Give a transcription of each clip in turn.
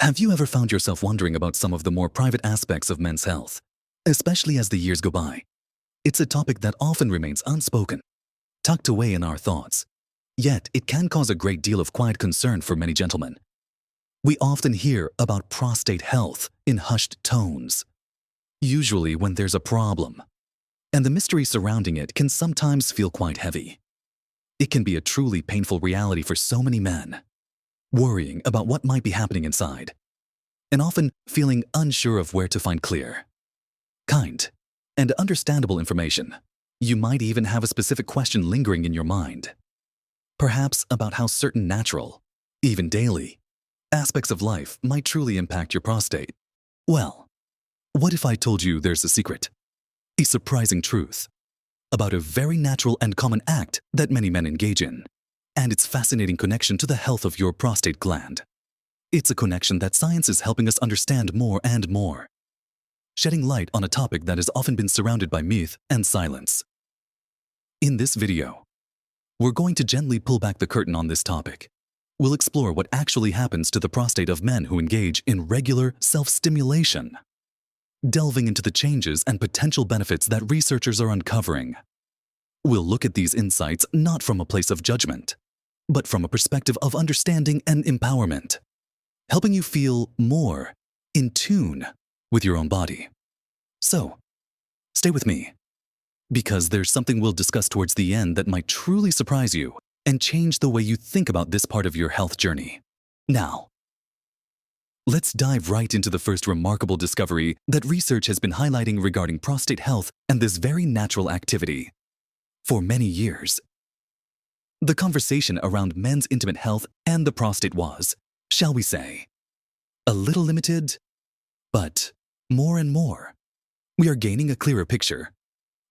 Have you ever found yourself wondering about some of the more private aspects of men's health, especially as the years go by? It's a topic that often remains unspoken, tucked away in our thoughts. Yet, it can cause a great deal of quiet concern for many gentlemen. We often hear about prostate health in hushed tones, usually when there's a problem, and the mystery surrounding it can sometimes feel quite heavy. It can be a truly painful reality for so many men, worrying about what might be happening inside, and often feeling unsure of where to find clear, kind, and understandable information. You might even have a specific question lingering in your mind, perhaps about how certain natural, even daily, aspects of life might truly impact your prostate. Well, what if I told you there's a secret, a surprising truth, about a very natural and common act that many men engage in, and its fascinating connection to the health of your prostate gland? It's a connection that science is helping us understand more and more, shedding light on a topic that has often been surrounded by myth and silence. In this video, we're going to gently pull back the curtain on this topic. We'll explore what actually happens to the prostate of men who engage in regular self-stimulation, delving into the changes and potential benefits that researchers are uncovering. We'll look at these insights not from a place of judgment, but from a perspective of understanding and empowerment, helping you feel more in tune with your own body. So, stay with me, because there's something we'll discuss towards the end that might truly surprise you and change the way you think about this part of your health journey. Now, let's dive right into the first remarkable discovery that research has been highlighting regarding prostate health and this very natural activity. For many years, the conversation around men's intimate health and the prostate was, shall we say, a little limited, but more and more, we are gaining a clearer picture.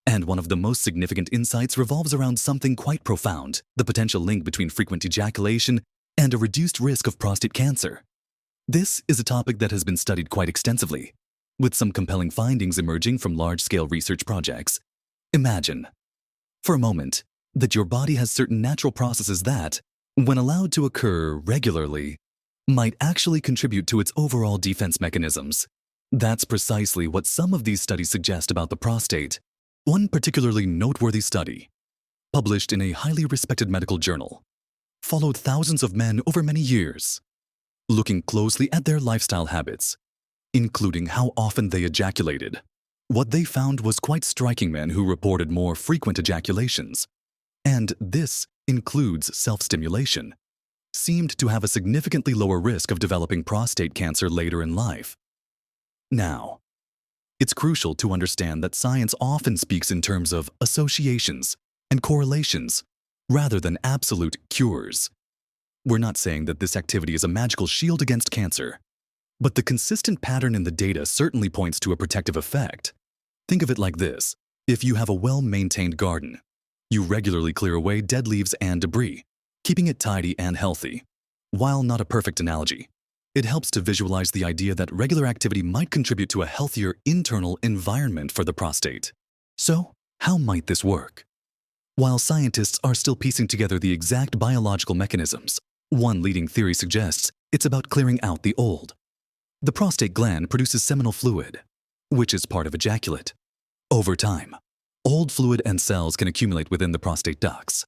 And one of the most significant insights revolves around something quite profound: the potential link between frequent ejaculation and a reduced risk of prostate cancer. This is a topic that has been studied quite extensively, with some compelling findings emerging from large-scale research projects. Imagine, for a moment, that your body has certain natural processes that, when allowed to occur regularly, might actually contribute to its overall defense mechanisms. That's precisely what some of these studies suggest about the prostate. One particularly noteworthy study, published in a highly respected medical journal, followed thousands of men over many years, looking closely at their lifestyle habits, including how often they ejaculated. What they found was quite striking: men who reported more frequent ejaculations, and this includes self-stimulation, seemed to have a significantly lower risk of developing prostate cancer later in life. Now, it's crucial to understand that science often speaks in terms of associations and correlations rather than absolute cures. We're not saying that this activity is a magical shield against cancer, but the consistent pattern in the data certainly points to a protective effect. Think of it like this: if you have a well-maintained garden, you regularly clear away dead leaves and debris, keeping it tidy and healthy. While not a perfect analogy, it helps to visualize the idea that regular activity might contribute to a healthier internal environment for the prostate. So, how might this work? While scientists are still piecing together the exact biological mechanisms, one leading theory suggests it's about clearing out the old. The prostate gland produces seminal fluid, which is part of ejaculate. Over time, old fluid and cells can accumulate within the prostate ducts.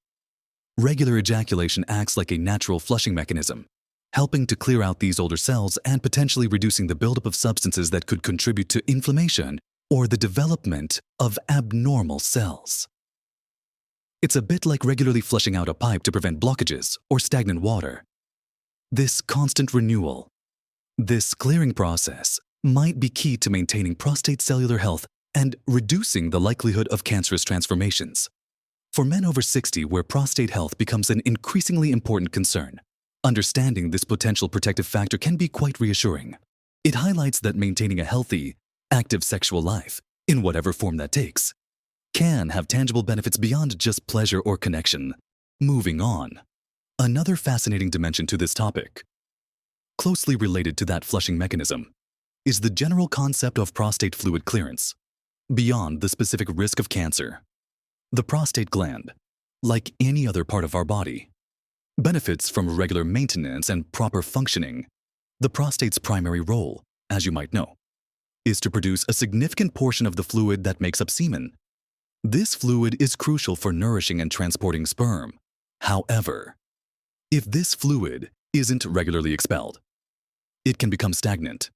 Regular ejaculation acts like a natural flushing mechanism, helping to clear out these older cells and potentially reducing the buildup of substances that could contribute to inflammation or the development of abnormal cells. It's a bit like regularly flushing out a pipe to prevent blockages or stagnant water. This constant renewal, this clearing process, might be key to maintaining prostate cellular health and reducing the likelihood of cancerous transformations. For men over 60, where prostate health becomes an increasingly important concern, understanding this potential protective factor can be quite reassuring. It highlights that maintaining a healthy, active sexual life, in whatever form that takes, can have tangible benefits beyond just pleasure or connection. Moving on. Another fascinating dimension to this topic, closely related to that flushing mechanism, is the general concept of prostate fluid clearance. Beyond the specific risk of cancer, the prostate gland, like any other part of our body, benefits from regular maintenance and proper functioning, The prostate's primary role, as you might know, is to produce a significant portion of the fluid that makes up semen. This fluid is crucial for nourishing and transporting sperm. However, if this fluid isn't regularly expelled, it can become stagnant.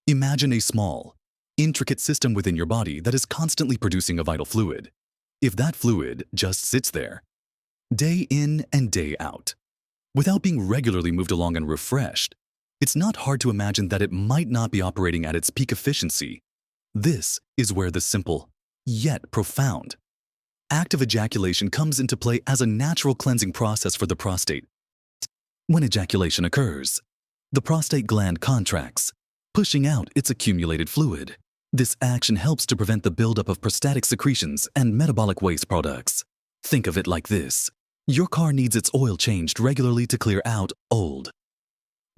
Imagine a small, intricate system within your body that is constantly producing a vital fluid. If that fluid just sits there, day in and day out, without being regularly moved along and refreshed, it's not hard to imagine that it might not be operating at its peak efficiency. This is where the simple, yet profound, act of ejaculation comes into play as a natural cleansing process for the prostate. When ejaculation occurs, the prostate gland contracts, pushing out its accumulated fluid. This action helps to prevent the buildup of prostatic secretions and metabolic waste products. Think of it like this. Your car needs its oil changed regularly to clear out old,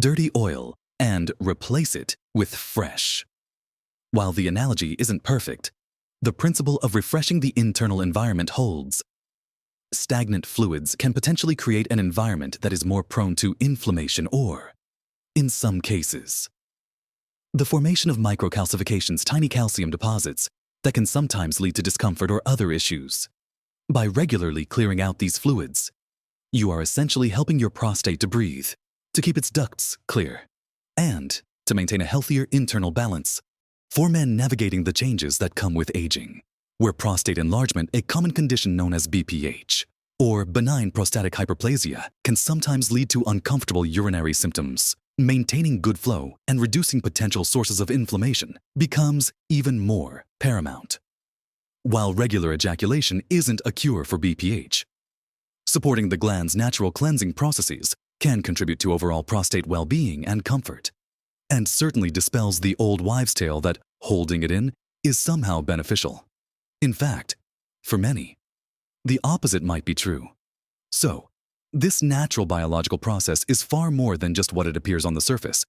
dirty oil and replace it with fresh. While the analogy isn't perfect, the principle of refreshing the internal environment holds. Stagnant fluids can potentially create an environment that is more prone to inflammation or, in some cases, the formation of microcalcifications, tiny calcium deposits that can sometimes lead to discomfort or other issues. By regularly clearing out these fluids, you are essentially helping your prostate to breathe, to keep its ducts clear, and to maintain a healthier internal balance. For men navigating the changes that come with aging, where prostate enlargement, a common condition known as BPH, or benign prostatic hyperplasia, can sometimes lead to uncomfortable urinary symptoms, maintaining good flow and reducing potential sources of inflammation becomes even more paramount. While regular ejaculation isn't a cure for BPH, supporting the gland's natural cleansing processes can contribute to overall prostate well-being and comfort, and certainly dispels the old wives' tale that holding it in is somehow beneficial. In fact, for many, the opposite might be true. So, this natural biological process is far more than just what it appears on the surface.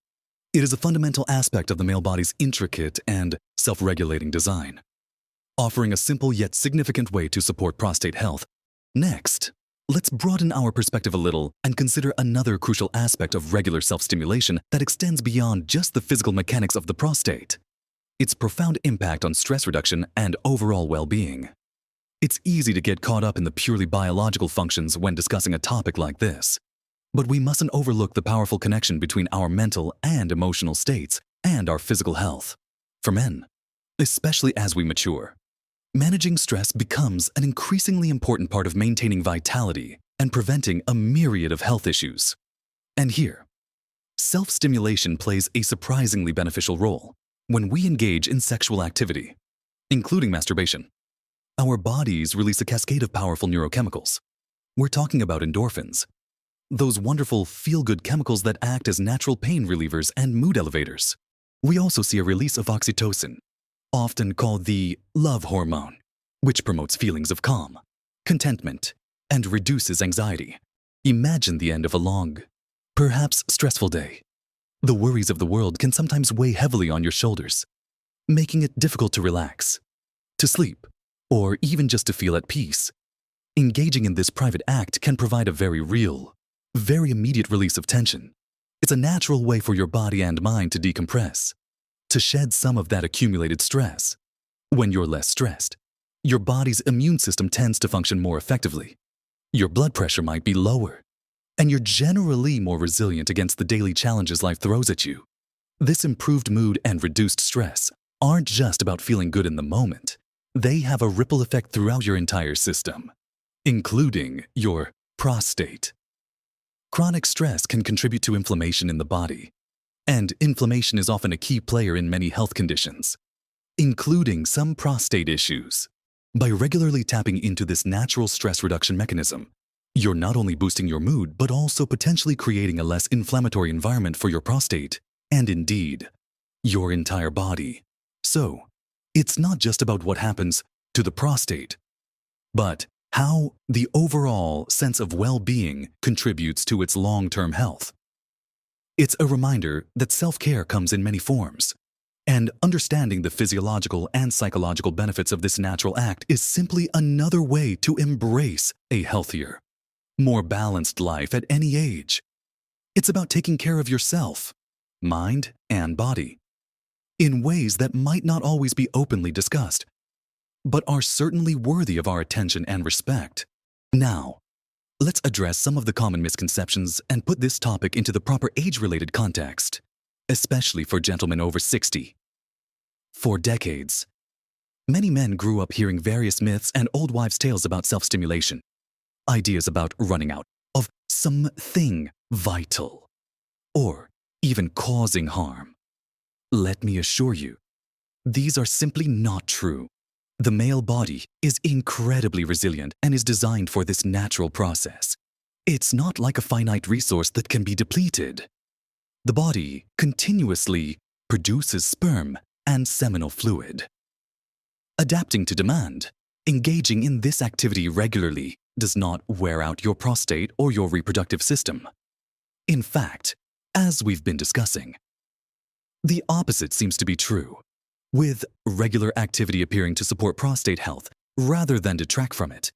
It is a fundamental aspect of the male body's intricate and self-regulating design, offering a simple yet significant way to support prostate health. Next, let's broaden our perspective a little and consider another crucial aspect of regular self-stimulation that extends beyond just the physical mechanics of the prostate: its profound impact on stress reduction and overall well-being. It's easy to get caught up in the purely biological functions when discussing a topic like this, but we mustn't overlook the powerful connection between our mental and emotional states and our physical health. For men, especially as we mature, managing stress becomes an increasingly important part of maintaining vitality and preventing a myriad of health issues. And here, self-stimulation plays a surprisingly beneficial role when we engage in sexual activity, including masturbation. Our bodies release a cascade of powerful neurochemicals. We're talking about endorphins, those wonderful feel-good chemicals that act as natural pain relievers and mood elevators. We also see a release of oxytocin, often called the love hormone, which promotes feelings of calm, contentment, and reduces anxiety. Imagine the end of a long, perhaps stressful day. The worries of the world can sometimes weigh heavily on your shoulders, making it difficult to relax, to sleep, or even just to feel at peace. Engaging in this private act can provide a very real, very immediate release of tension. It's a natural way for your body and mind to decompress, to shed some of that accumulated stress. When you're less stressed, your body's immune system tends to function more effectively. Your blood pressure might be lower, and you're generally more resilient against the daily challenges life throws at you. This improved mood and reduced stress aren't just about feeling good in the moment. They have a ripple effect throughout your entire system, including your prostate. Chronic stress can contribute to inflammation in the body, and inflammation is often a key player in many health conditions, including some prostate issues. By regularly tapping into this natural stress reduction mechanism, you're not only boosting your mood, but also potentially creating a less inflammatory environment for your prostate, and indeed, your entire body. So, it's not just about what happens to the prostate, but how the overall sense of well-being contributes to its long-term health. It's a reminder that self-care comes in many forms, and understanding the physiological and psychological benefits of this natural act is simply another way to embrace a healthier, more balanced life at any age. It's about taking care of yourself, mind, and body, in ways that might not always be openly discussed, but are certainly worthy of our attention and respect. Now, let's address some of the common misconceptions and put this topic into the proper age-related context, especially for gentlemen over 60. For decades, many men grew up hearing various myths and old wives' tales about self-stimulation, ideas about running out of something vital, or even causing harm. Let me assure you, these are simply not true. The male body is incredibly resilient and is designed for this natural process. It's not like a finite resource that can be depleted. The body continuously produces sperm and seminal fluid. Adapting to demand, engaging in this activity regularly does not wear out your prostate or your reproductive system. In fact, as we've been discussing, the opposite seems to be true, with regular activity appearing to support prostate health rather than detract from it.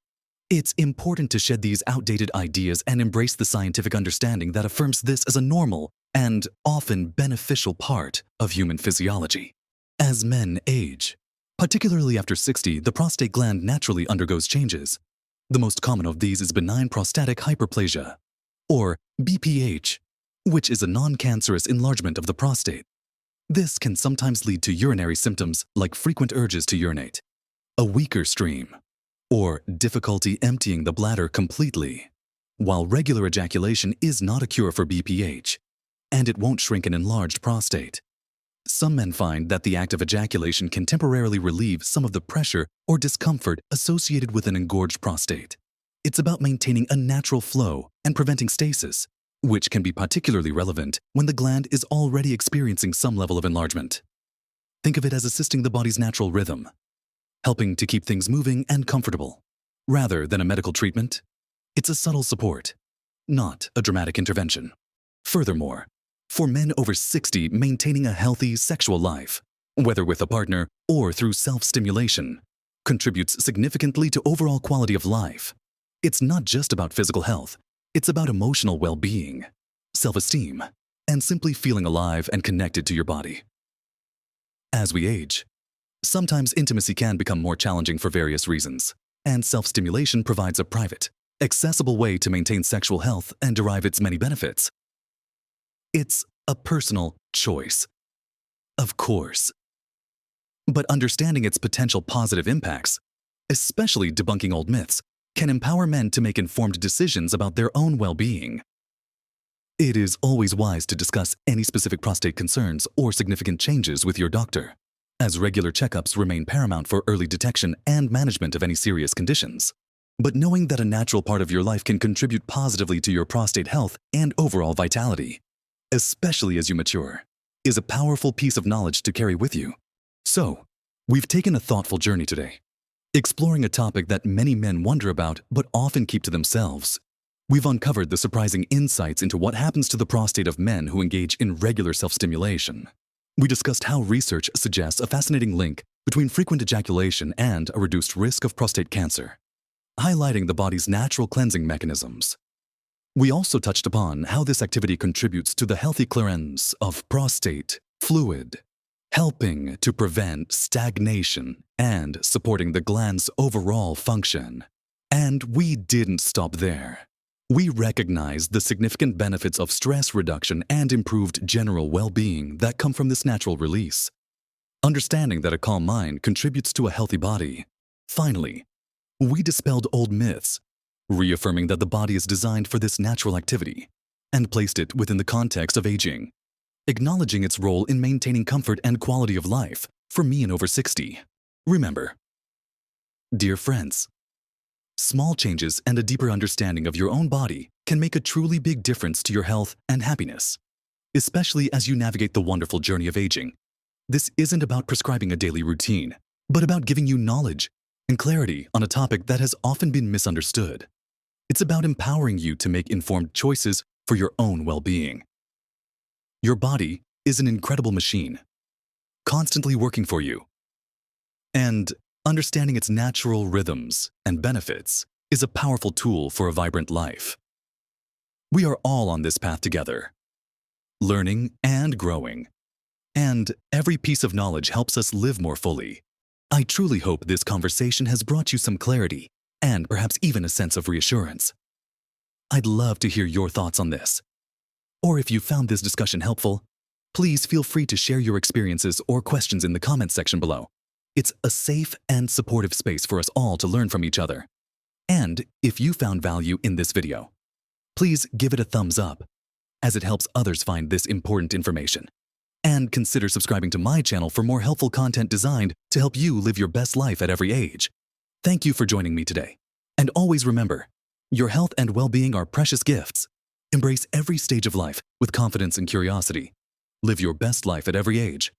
It's important to shed these outdated ideas and embrace the scientific understanding that affirms this as a normal and often beneficial part of human physiology. As men age, particularly after 60, the prostate gland naturally undergoes changes. The most common of these is benign prostatic hyperplasia, or BPH, which is a non-cancerous enlargement of the prostate. This can sometimes lead to urinary symptoms like frequent urges to urinate, a weaker stream, or difficulty emptying the bladder completely. While regular ejaculation is not a cure for BPH, and it won't shrink an enlarged prostate, some men find that the act of ejaculation can temporarily relieve some of the pressure or discomfort associated with an engorged prostate. It's about maintaining a natural flow and preventing stasis, which can be particularly relevant when the gland is already experiencing some level of enlargement. Think of it as assisting the body's natural rhythm, helping to keep things moving and comfortable. Rather than a medical treatment, it's a subtle support, not a dramatic intervention. Furthermore, for men over 60, maintaining a healthy sexual life, whether with a partner or through self-stimulation, contributes significantly to overall quality of life. It's not just about physical health, it's about emotional well-being, self-esteem, and simply feeling alive and connected to your body. As we age, sometimes intimacy can become more challenging for various reasons, and self-stimulation provides a private, accessible way to maintain sexual health and derive its many benefits. It's a personal choice, of course. But understanding its potential positive impacts, especially debunking old myths, can empower men to make informed decisions about their own well-being. It is always wise to discuss any specific prostate concerns or significant changes with your doctor, as regular checkups remain paramount for early detection and management of any serious conditions. But knowing that a natural part of your life can contribute positively to your prostate health and overall vitality, especially as you mature, is a powerful piece of knowledge to carry with you. So, we've taken a thoughtful journey today, exploring a topic that many men wonder about but often keep to themselves. We've uncovered the surprising insights into what happens to the prostate of men who engage in regular self-stimulation. We discussed how research suggests a fascinating link between frequent ejaculation and a reduced risk of prostate cancer, highlighting the body's natural cleansing mechanisms. We also touched upon how this activity contributes to the healthy clearance of prostate fluid, helping to prevent stagnation and supporting the gland's overall function. And we didn't stop there. We recognized the significant benefits of stress reduction and improved general well-being that come from this natural release. Understanding that a calm mind contributes to a healthy body. Finally, we dispelled old myths, reaffirming that the body is designed for this natural activity, and placed it within the context of aging, acknowledging its role in maintaining comfort and quality of life for me and over 60. Remember, dear friends, small changes and a deeper understanding of your own body can make a truly big difference to your health and happiness, especially as you navigate the wonderful journey of aging. This isn't about prescribing a daily routine, but about giving you knowledge and clarity on a topic that has often been misunderstood. It's about empowering you to make informed choices for your own well-being. Your body is an incredible machine, constantly working for you. And understanding its natural rhythms and benefits is a powerful tool for a vibrant life. We are all on this path together. learning and growing. And every piece of knowledge helps us live more fully. I truly hope this conversation has brought you some clarity and perhaps even a sense of reassurance. I'd love to hear your thoughts on this. Or if you found this discussion helpful, please feel free to share your experiences or questions in the comments section below. It's a safe and supportive space for us all to learn from each other. And if you found value in this video, please give it a thumbs up, as it helps others find this important information. And consider subscribing to my channel for more helpful content designed to help you live your best life at every age. Thank you for joining me today. And always remember, your health and well-being are precious gifts. Embrace every stage of life with confidence and curiosity. Live your best life at every age.